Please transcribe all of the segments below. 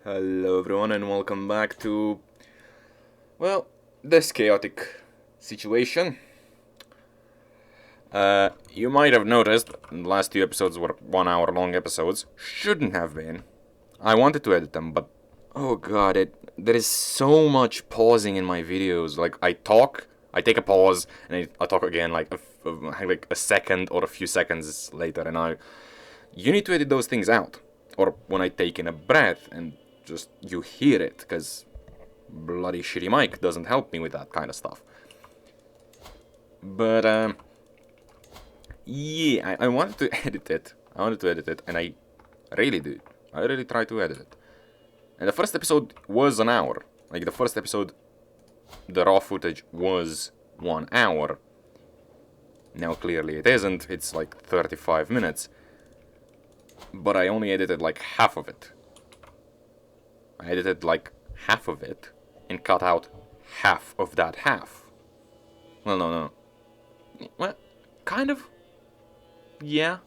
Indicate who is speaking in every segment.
Speaker 1: Hello everyone and welcome back to, well, this chaotic situation. You might have noticed the last two episodes were 1 hour long episodes. Shouldn't have been. I wanted to edit them, but oh god, there is so much pausing in my videos. Like I talk, I take a pause, and I talk again like a second or a few seconds later, and you need to edit those things out. Or when I take in a breath and just you hear it, because bloody shitty mic doesn't help me with that kind of stuff. But yeah, I wanted to edit it. And I really do. I really try to edit it. And the first episode was an hour. Like the first episode, the raw footage was 1 hour. Now clearly it isn't. It's like 35 minutes. But I only edited like half of it. I edited like half of it and cut out half of that half. Well, no. Well, kind of. Yeah.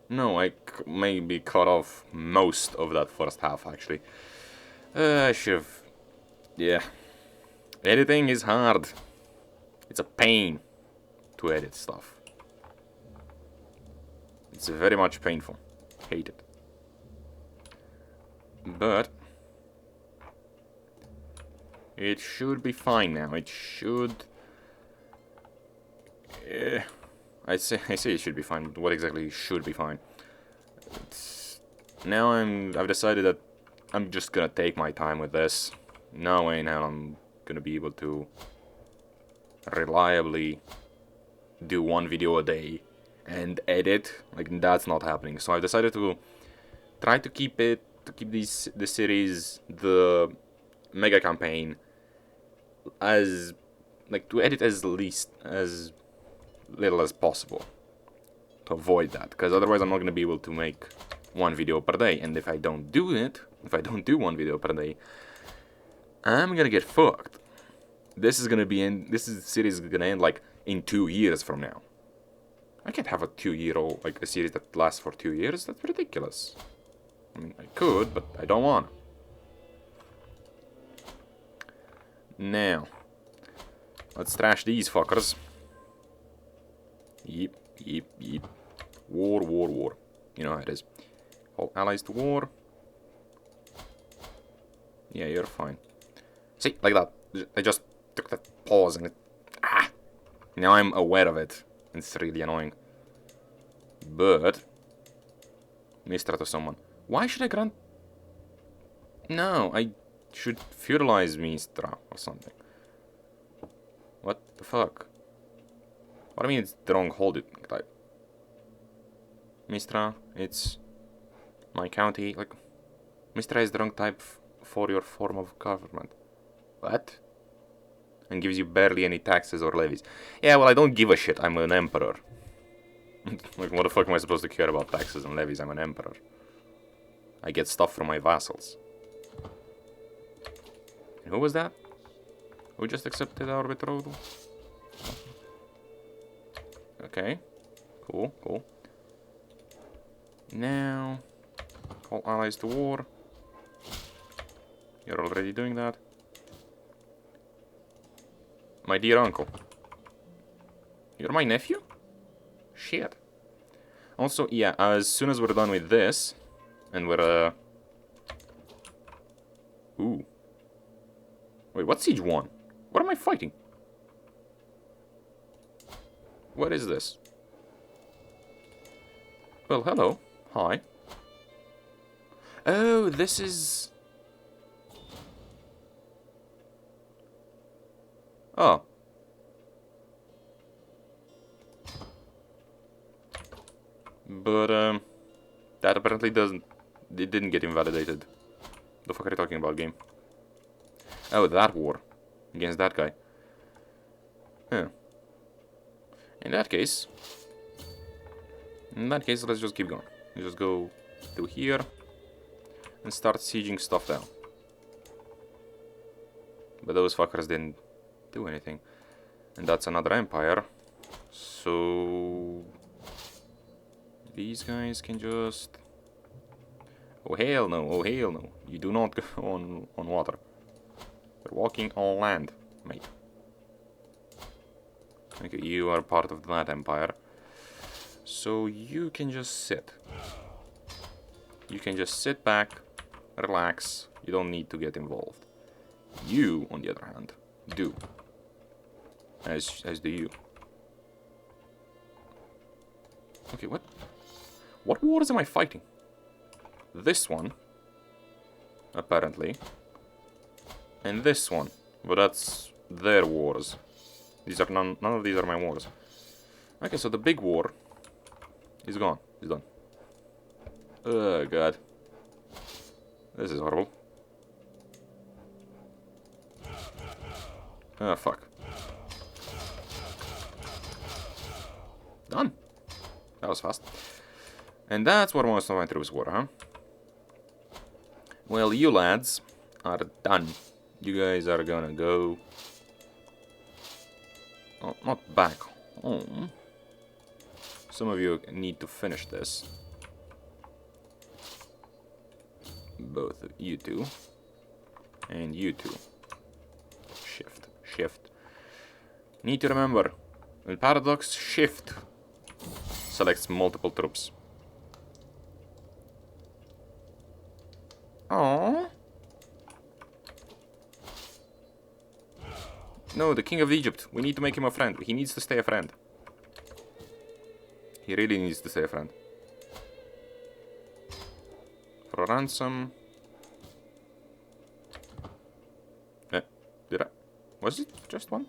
Speaker 1: No, I maybe cut off most of that first half, actually. I should've... Yeah. Editing is hard. It's a pain to edit stuff. It's very much painful. Hate it. But it should be fine now. It should... I say it should be fine, but what exactly should be fine? Now I've decided that I'm just gonna take my time with this. No way now I'm gonna be able to reliably do one video a day and edit. Like, that's not happening. So I've decided to try to keep the series, the Mega Campaign, as, like, to edit as little as possible to avoid that, because otherwise I'm not going to be able to make one video per day, and if I don't do one video per day, I'm gonna get fucked. This series is gonna end like in 2 years from now. I can't have a 2-year-old, like a series that lasts for 2 years. That's ridiculous. I mean, I could, but I don't want. Now, let's trash these fuckers. Yep. War. You know how it is. All allies to war. Yeah, you're fine. See, like that. I just took that pause and it... Now I'm aware of it. It's really annoying. But... Mistra to someone. Why should I grant... No, I should feudalize Mistra or something. What the fuck? What do I mean it's the wrong holding type? Mistra, it's my county. Like, Mistra is the wrong type for your form of government. What? And gives you barely any taxes or levies. Yeah, well, I don't give a shit. I'm an emperor. Like, what the fuck am I supposed to care about taxes and levies? I'm an emperor. I get stuff from my vassals. And who was that? Who just accepted our betrothal? Okay. Cool. Now, call allies to war. You're already doing that. My dear uncle. You're my nephew? Shit. Also, yeah, as soon as we're done with this, and we're, Ooh. Wait, what's Siege 1? What am I fighting? What is this? Well, hello. Hi. Oh, this is... Oh. But, that apparently doesn't... It didn't get invalidated. The fuck are you talking about, game? Oh, that war. Against that guy. Huh. In that case, let's just keep going. We just go to here and start sieging stuff down. But those fuckers didn't do anything. And that's another empire. So these guys can just... Oh hell no, oh hell no. You do not go on water. You're walking on land, mate. Okay, you are part of that empire. So you can just sit. You can just sit back, relax. You don't need to get involved. You, on the other hand, do. As do you. Okay, what? What wars am I fighting? This one, apparently. And this one. But that's their wars. These are none of these are my wars. Okay, so the big war is gone. It's done. Oh god. This is horrible. Oh fuck. Done. That was fast. And that's where most of my troops were, huh? Well, you lads are done. You guys are gonna go... Oh, not back home. Some of you need to finish this. Both of you two. And you two. Shift. Shift. Need to remember, in Paradox, Shift selects multiple troops. Aww. No, the King of Egypt. We need to make him a friend. He needs to stay a friend. He really needs to stay a friend. For a ransom. Did I? Was it just one?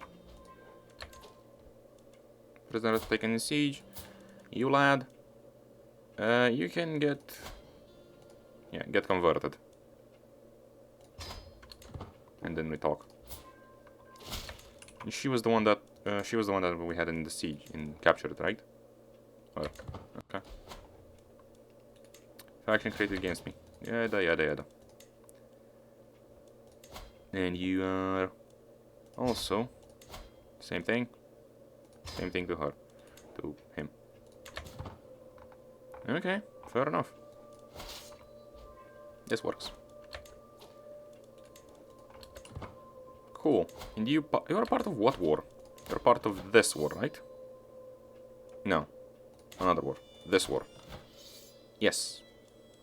Speaker 1: Prisoner taken in siege. You lad. You can get... Yeah, get converted. And then we talk. And she was the one that we had in the siege, captured, right? Oh, okay. Faction created against me. Yada yada yada. And you are also same thing. Same thing to her. To him. Okay, fair enough. This works. Cool. And you're a part of what war? You're part of this war, right? No. Another war. This war. Yes.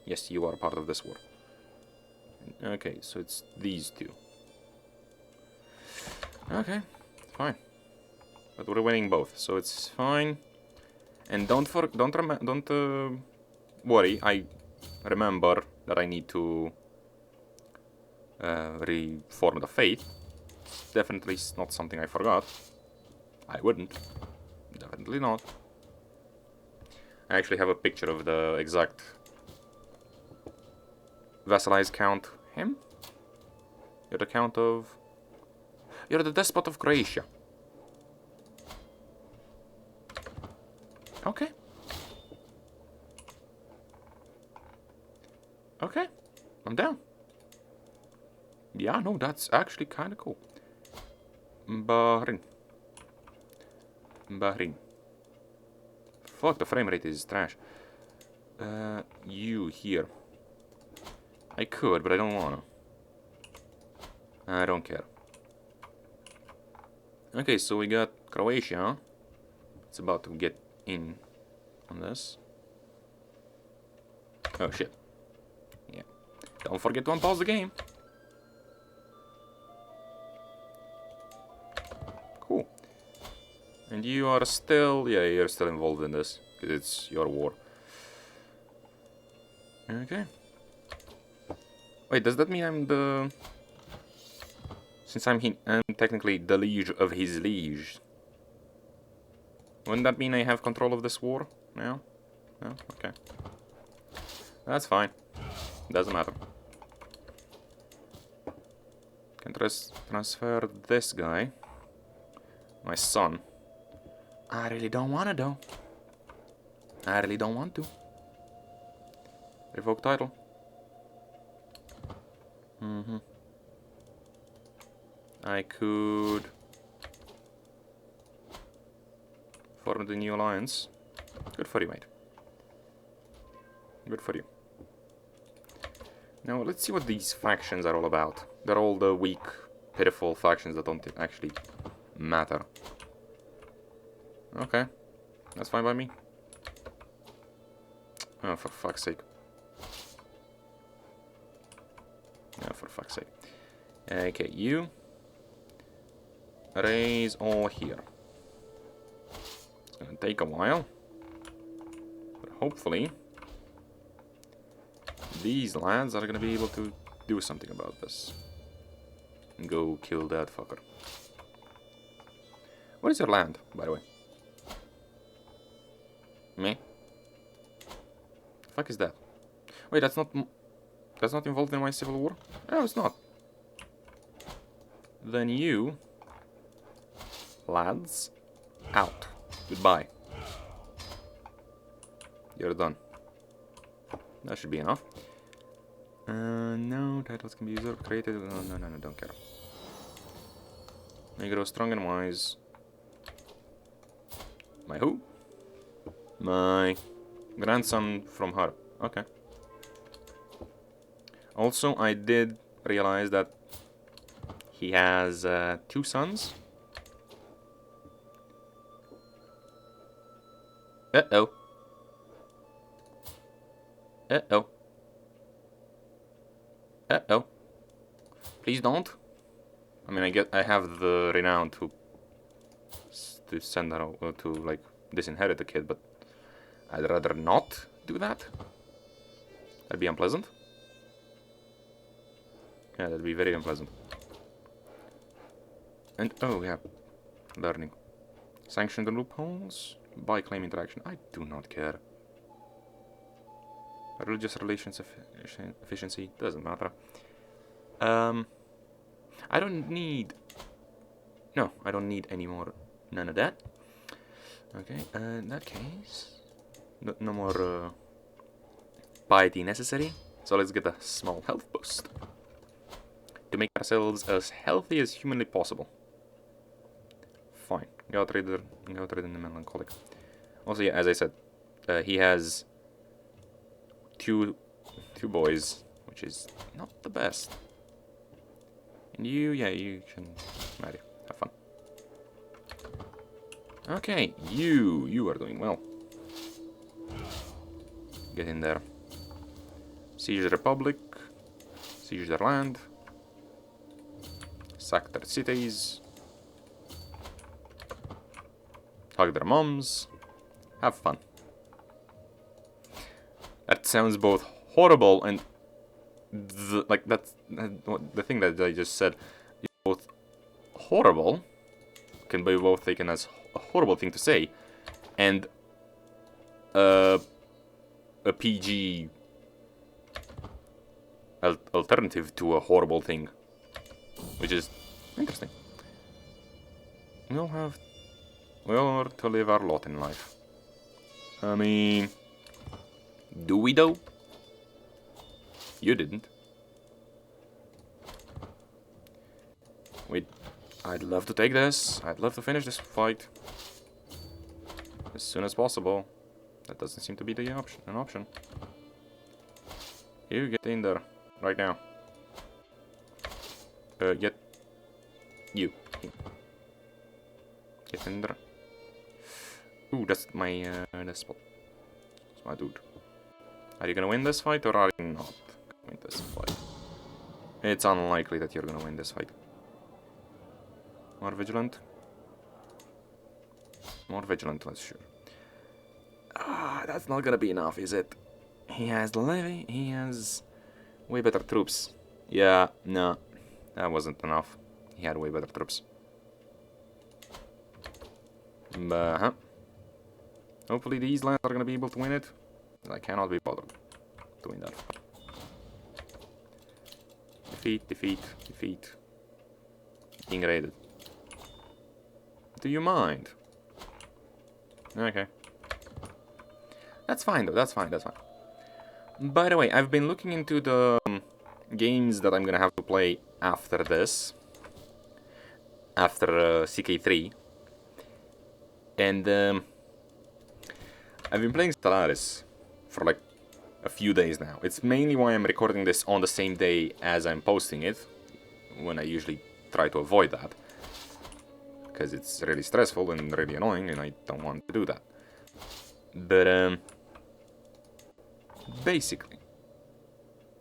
Speaker 1: Yes, you are part of this war. Okay, so it's these two. Okay, fine. But we're winning both, so it's fine. And don't worry. I remember that I need to reform the faith. Definitely not something I forgot. I wouldn't. Definitely not. I actually have a picture of the exact vassalized count. Him? You're the count of... You're the despot of Croatia. Okay. Okay. I'm down. Yeah, no, that's actually kind of cool. Bahrain. Bahrain. Fuck, the frame rate is trash. You here. I could, but I don't wanna. I don't care. Okay, so we got Croatia. It's about to get in on this. Oh shit. Yeah. Don't forget to unpause the game. Cool. And you are still... Yeah, you're still involved in this. Because it's your war. Okay. Wait, does that mean I'm the... Since I'm technically the liege of his liege. Wouldn't that mean I have control of this war now? No? Okay. That's fine. Doesn't matter. Can transfer this guy. My son. I really don't wanna though. I really don't want to. Revoke title. I could form the new alliance. Good for you, mate. Good for you. Now, let's see what these factions are all about. They're all the weak, pitiful factions that don't actually matter. Okay. That's fine by me. Oh, for fuck's sake. Oh, for fuck's sake. Okay, you raise all here. It's gonna take a while. But hopefully these lads are gonna be able to do something about this. And go kill that fucker. What is your land, by the way? Me? The fuck is that? Wait, that's not involved in my civil war? No, it's not. Then you, lads, out. Goodbye. You're done. That should be enough. No, titles can be usurped, created. No, don't care. May grow strong and wise. My who? My grandson from her. Okay. Also, I did realize that he has 2 sons. Uh-oh. Uh-oh. Uh-oh. Please don't. I mean, I have the renown to send her to, like, disinherit the kid, but I'd rather not do that. That'd be unpleasant. Yeah, that'd be very unpleasant. And, oh, yeah. Learning. Sanction the loopholes. By claim interaction. I do not care. Religious relations efficiency. Doesn't matter. I don't need... No, I don't need any more. None of that. Okay, in that case... No more piety necessary. So let's get a small health boost. To make ourselves as healthy as humanly possible. Fine. Go trade in the melancholic. Also, yeah, as I said, he has two boys, which is not the best. And you, yeah, you can marry. Have fun. Okay, you are doing well. Get in there. Siege the Republic. Siege their land. Sack their cities. Hug their moms. Have fun. That sounds both horrible and the thing that I just said is both horrible, can be both taken as a horrible thing to say, and a PG alternative to a horrible thing, which is interesting. We all are to live our lot in life. I mean, do we though? You didn't. Wait, I'd love to take this. I'd love to finish this fight as soon as possible. That doesn't seem to be an option. You get in there right now. Get you. Get in there. Ooh, that's my spot. That's my dude. Are you gonna win this fight or are you not gonna win this fight? It's unlikely that you're gonna win this fight. More vigilant. More vigilant, that's sure. Ah, that's not gonna be enough, is it? He has the levy, he has way better troops. Yeah, no, that wasn't enough. He had way better troops. But, hopefully these lands are gonna be able to win it. I cannot be bothered doing that. Defeat. Being raided. Do you mind? Okay. That's fine though, that's fine. By the way, I've been looking into the games that I'm gonna have to play after this. After CK3. And I've been playing Stellaris for like a few days now. It's mainly why I'm recording this on the same day as I'm posting it, when I usually try to avoid that, because it's really stressful and really annoying, and I don't want to do that. But, basically.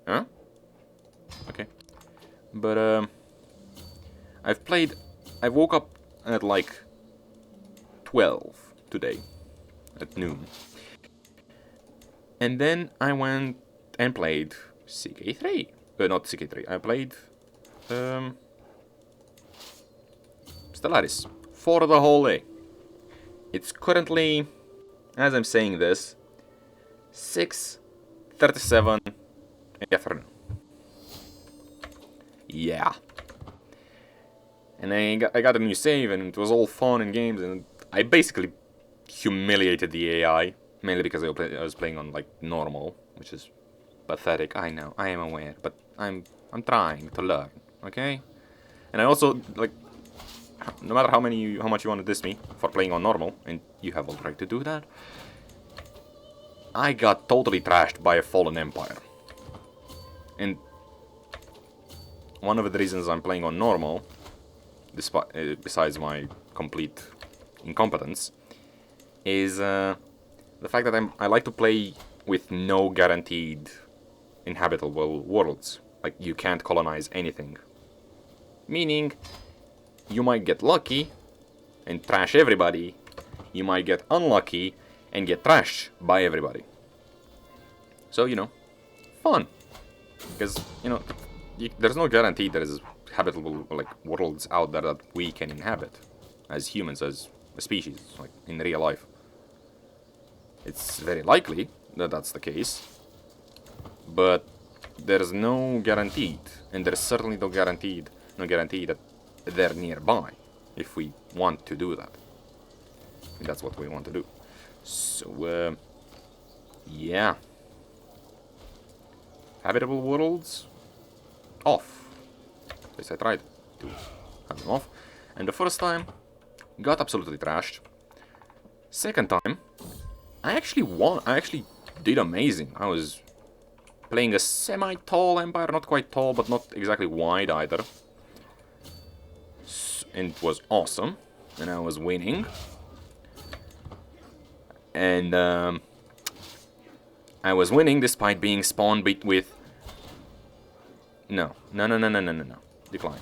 Speaker 1: Huh? Okay. But, I woke up at like 12 today, at noon. And then I went and played CK3. Not CK3, I played Stellaris for the whole day. It's currently, as I'm saying this, 6:37 in the afternoon. Yeah. And I got a new save, and it was all fun and games, and I basically humiliated the AI, mainly because I was playing on like normal, which is pathetic. I know, I am aware, but I'm trying to learn, okay? And I also, like, no matter how much you want to diss me for playing on normal, and you have all the right to do that, I got totally trashed by a fallen empire. And one of the reasons I'm playing on normal, besides my complete incompetence, is the fact that I like to play with no guaranteed inhabitable worlds. Like, you can't colonize anything. Meaning, you might get lucky and trash everybody. You might get unlucky and get trashed by everybody. So, you know, fun. Because, you know, there's no guarantee there is habitable, like, worlds out there that we can inhabit as humans, as a species, like, in real life. It's very likely that that's the case, but there's no guaranteed, and there's certainly no guarantee that they're nearby if we want to do that. And that's what we want to do. So, yeah. Habitable worlds? Off. At least I tried to have them off. And the first time, got absolutely trashed. Second time, I actually won. I actually did amazing. I was playing a semi-tall empire, not quite tall, but not exactly wide either. And it was awesome. And I was winning. And I was winning despite being spawned with... No. Decline.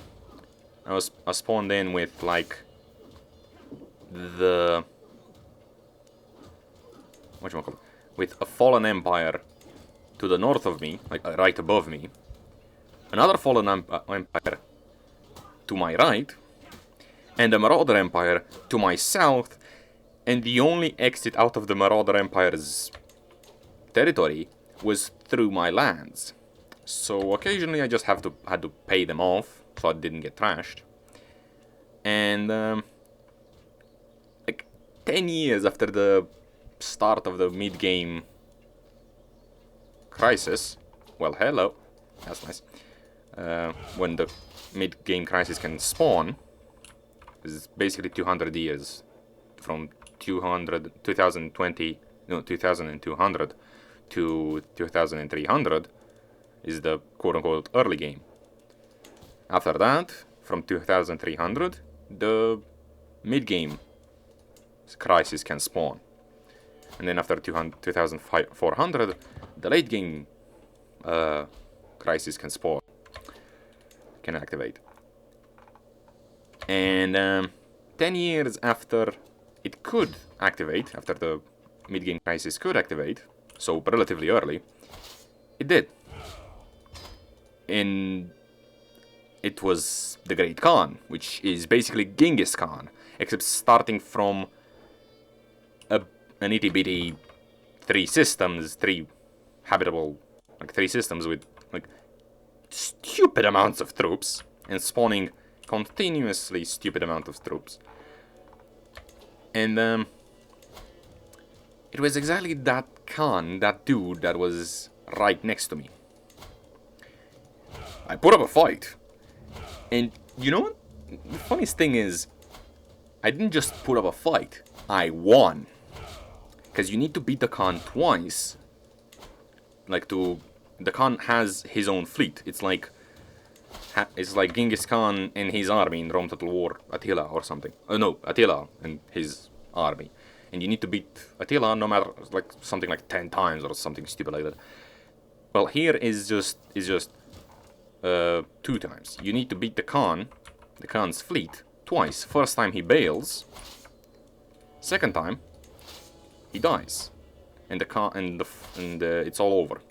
Speaker 1: I was spawned in with, like, the... whatchamacallit? With a fallen empire to the north of me, like right above me. Another fallen empire to my right. And a marauder empire to my south. And the only exit out of the marauder empire's territory was through my lands. So occasionally I just had to pay them off so I didn't get trashed. And like 10 years after the start of the mid-game crisis, well, hello, that's nice. When the mid-game crisis can spawn, it's basically 200 years from 2200 to 2300 is the quote-unquote early game. After that, from 2300, the mid-game crisis can spawn. And then after 2400, the late-game crisis can activate. And 10 years after it could activate, after the mid-game crisis could activate, so relatively early, it did. And it was the Great Khan, which is basically Genghis Khan, except starting from an itty-bitty three systems with like stupid amounts of troops, and spawning continuously stupid amount of troops. And it was exactly that Khan, that dude that was right next to me. I put up a fight. And you know what? The funniest thing is, I didn't just put up a fight, I won. Because you need to beat the Khan twice the Khan has his own fleet. It's like Genghis Khan and his army in Rome Total War, Attila or something. No, Attila and his army. And you need to beat Attila no matter, like, something like 10 times or something stupid like that. Well, here is just 2 times. You need to beat the Khan's fleet, twice. First time he bails. Second time, he dies. And it's all over.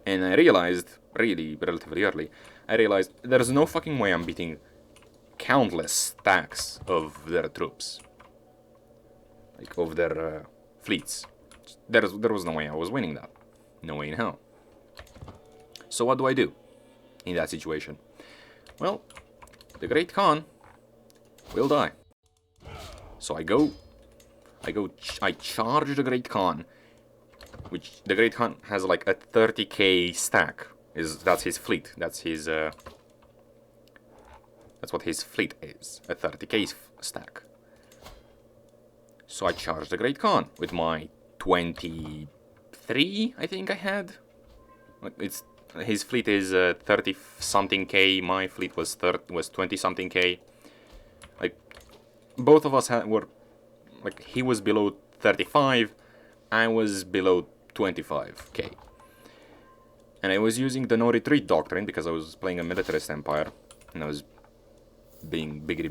Speaker 1: And I realized, really, relatively early, there's no fucking way I'm beating countless stacks of their troops. Like, of their fleets. There was no way I was winning that. No way in hell. So what do I do in that situation? Well, the Great Khan will die. So I charge the Great Khan, which the Great Khan has like a 30k stack. That's his fleet. That's what his fleet is. A 30k stack. So I charge the Great Khan with my 23, I think I had. His fleet is 30 something k. My fleet was 20 something k. Like, both of us were, like, he was below 35, I was below 25k. And I was using the no retreat doctrine because I was playing a militarist empire, and I was being biggity,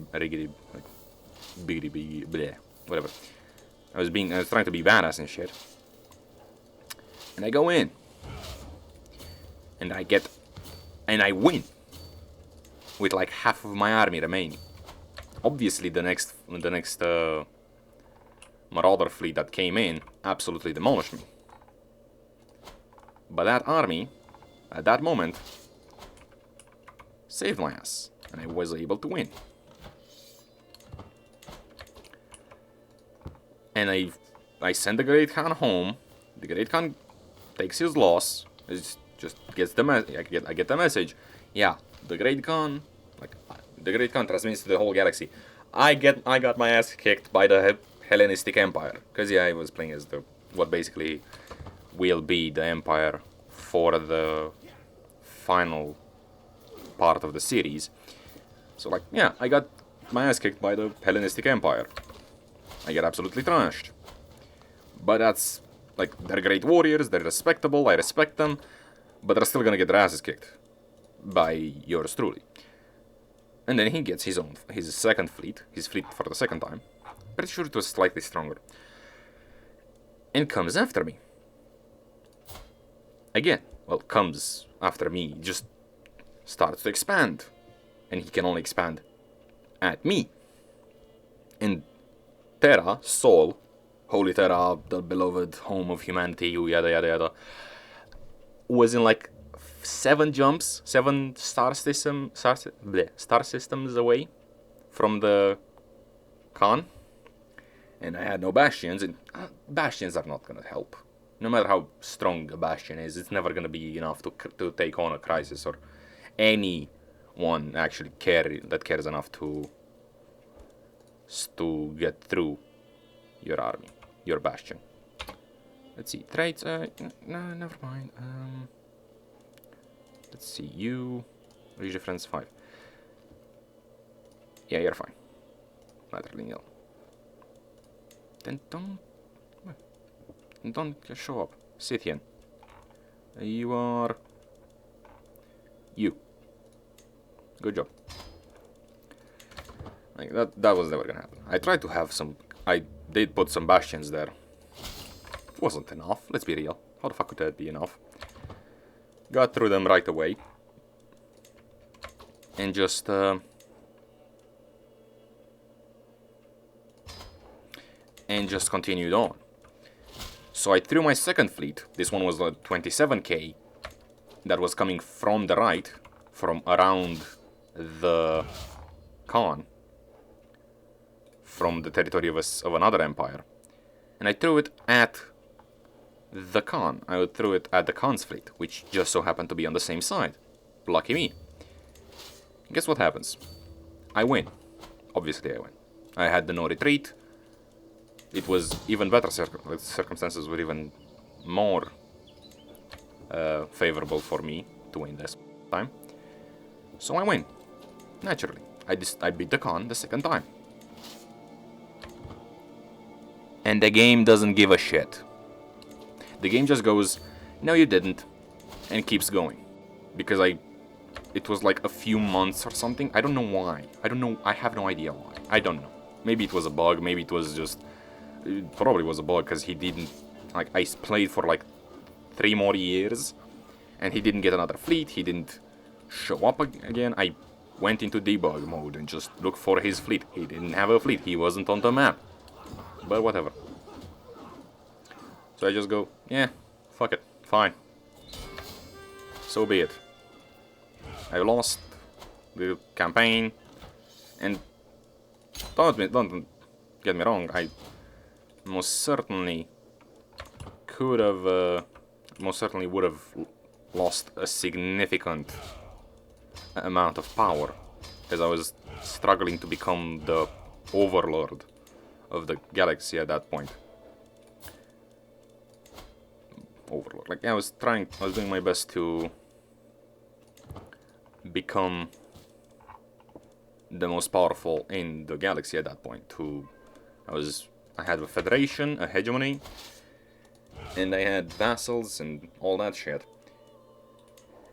Speaker 1: bleh, whatever. I was trying to be badass and shit. And I go in. And I win. With like half of my army remaining. Obviously the next Marauder fleet that came in absolutely demolished me. But that army, at that moment, saved my ass. And I was able to win. And I send the Great Khan home. The Great Khan takes his loss. Just gets the I get the message. Yeah, the Great Khan transmits to the whole galaxy. I got my ass kicked by the Hellenistic Empire, because yeah, I was playing as what basically will be the empire for the final part of the series. So like, yeah, I got my ass kicked by the Hellenistic Empire. I get absolutely trashed. But that's, like, they're great warriors, they're respectable, I respect them, but they're still gonna get their asses kicked by yours truly. And then he gets his second fleet, his fleet for the second time. Pretty sure it was slightly stronger. And comes after me. Again, well, comes after me, just starts to expand. And he can only expand at me. And Terra, Sol, Holy Terra, the beloved home of humanity, yada yada yada, was in like 7 star systems away from the Khan. And I had no bastions, and bastions are not gonna help. No matter how strong a bastion is, it's never gonna be enough to take on a crisis or anyone actually that cares enough to get through your army, your bastion. Let's see, traits, no, never mind. Let's see, you, reach difference 5. Yeah, you're fine. Laterally nil. Then don't show up. Scythian. You are... you. Good job. Like, that was never gonna happen. I tried to have some... I did put some bastions there. It wasn't enough, let's be real. How the fuck could that be enough? Got through them right away. And just... continued on. So I threw my second fleet. This one was like 27k. That was coming from the right, from around the Khan, from the territory of another empire, and I threw it at the Khan. I threw it at the Khan's fleet, which just so happened to be on the same side. Lucky me. Guess what happens? I win. Obviously I win. I had the no retreat. It was even better circumstances were even more favorable for me to win this time. So I win. Naturally. I beat the Khan the second time. And the game doesn't give a shit. The game just goes, no you didn't, and keeps going. Because it was like a few months or something. I don't know why. I have no idea why. I don't know. Maybe it was a bug, maybe it was just... It probably was a bug, because he didn't... Like, I played for like 3 more years, and he didn't get another fleet, he didn't show up again. I went into debug mode and just looked for his fleet. He didn't have a fleet, he wasn't on the map. But whatever. So I just go, yeah, fuck it, fine. So be it. I lost the campaign, and don't get me wrong, I most certainly could have, most certainly would have lost a significant amount of power, as I was struggling to become the overlord of the galaxy at that point. Overlord, like I was doing my best to become the most powerful in the galaxy at that point. I had a federation, a hegemony, and I had vassals and all that shit.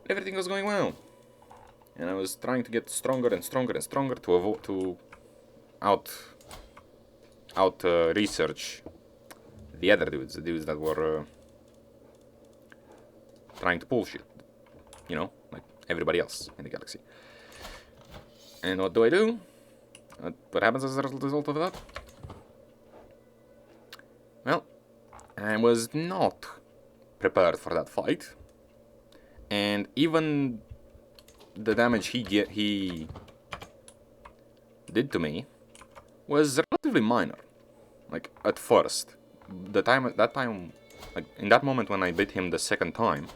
Speaker 1: Everything was going well, and I was trying to get stronger and stronger and stronger to research the other dudes, the dudes that were trying to pull shit, you know, like everybody else in the galaxy. And what do? What happens as a result of that? Well, I was not prepared for that fight, and even the damage he did to me was relatively minor. Like at first, that time, like in that moment when I beat him the second time,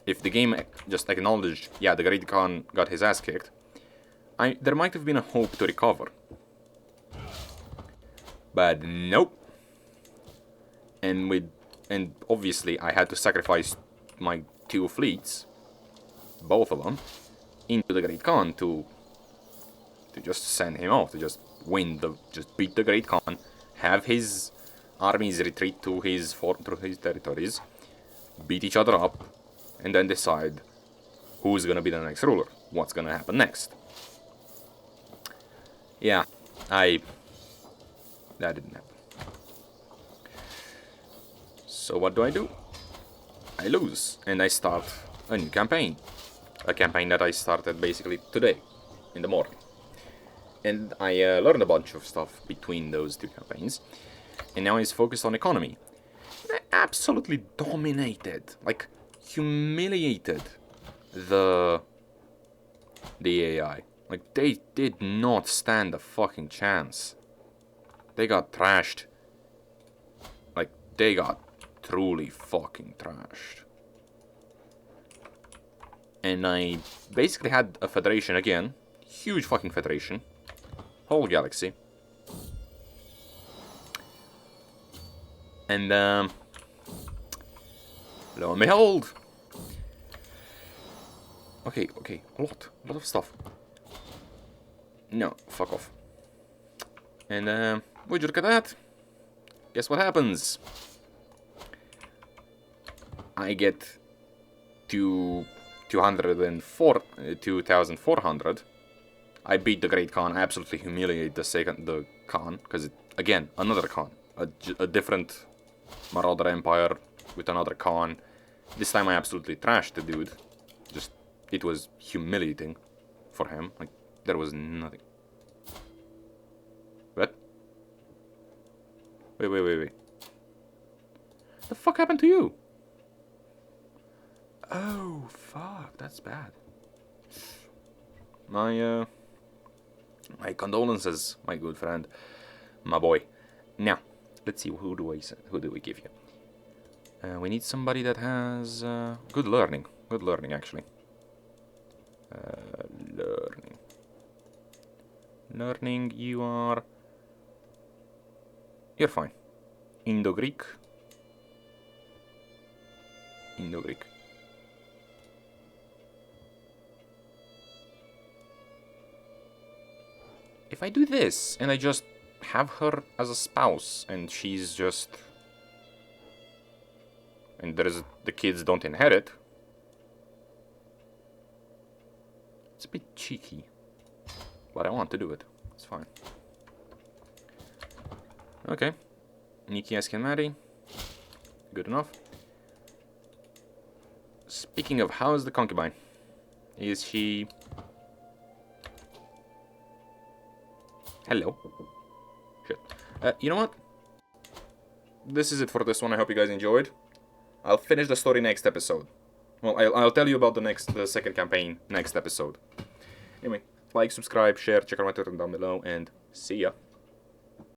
Speaker 1: if the game just acknowledged, yeah, the Great Khan got his ass kicked, there might have been a hope to recover. But nope. And obviously I had to sacrifice my 2 fleets, both of them, into the Great Khan to just send him off, to just beat the Great Khan, have his armies retreat to his territories, beat each other up, and then decide who's gonna be the next ruler, what's gonna happen next. Yeah, that didn't happen. So what do? I lose, and I start a new campaign. A campaign that I started basically today, in the morning. And I learned a bunch of stuff between those 2 campaigns, and now it's focused on economy. I absolutely dominated, like humiliated the AI. Like, they did not stand a fucking chance. They got trashed. Like, they got truly fucking trashed. And I basically had a federation again. Huge fucking federation. Whole galaxy. And, lo and behold. Okay, a lot of stuff. No, fuck off. And, would you look at that? Guess what happens? I get to 2,400. I beat the Great Khan, I absolutely humiliate the Khan, because, again, another Khan. A different Marauder Empire with another Khan. This time I absolutely trashed the dude. Just, it was humiliating for him. Like, there was nothing. What? Wait. The fuck happened to you? Oh, fuck, that's bad. My condolences, my good friend, my boy. Now, let's see, who do we give you? We need somebody that has good learning, actually. Learning, you're fine. Indo-Greek. Indo-Greek. If I do this, and I just have her as a spouse, and she's just... and the kids don't inherit... it's a bit cheeky. But I want to do it. It's fine. Okay. Nikias can marry. Good enough. Speaking of, how is the concubine? Is she... hello. Shit. You know what? This is it for this one. I hope you guys enjoyed. I'll finish the story next episode. Well, I'll tell you about the second campaign next episode. Anyway, like, subscribe, share, check out my Twitter down below, and see ya.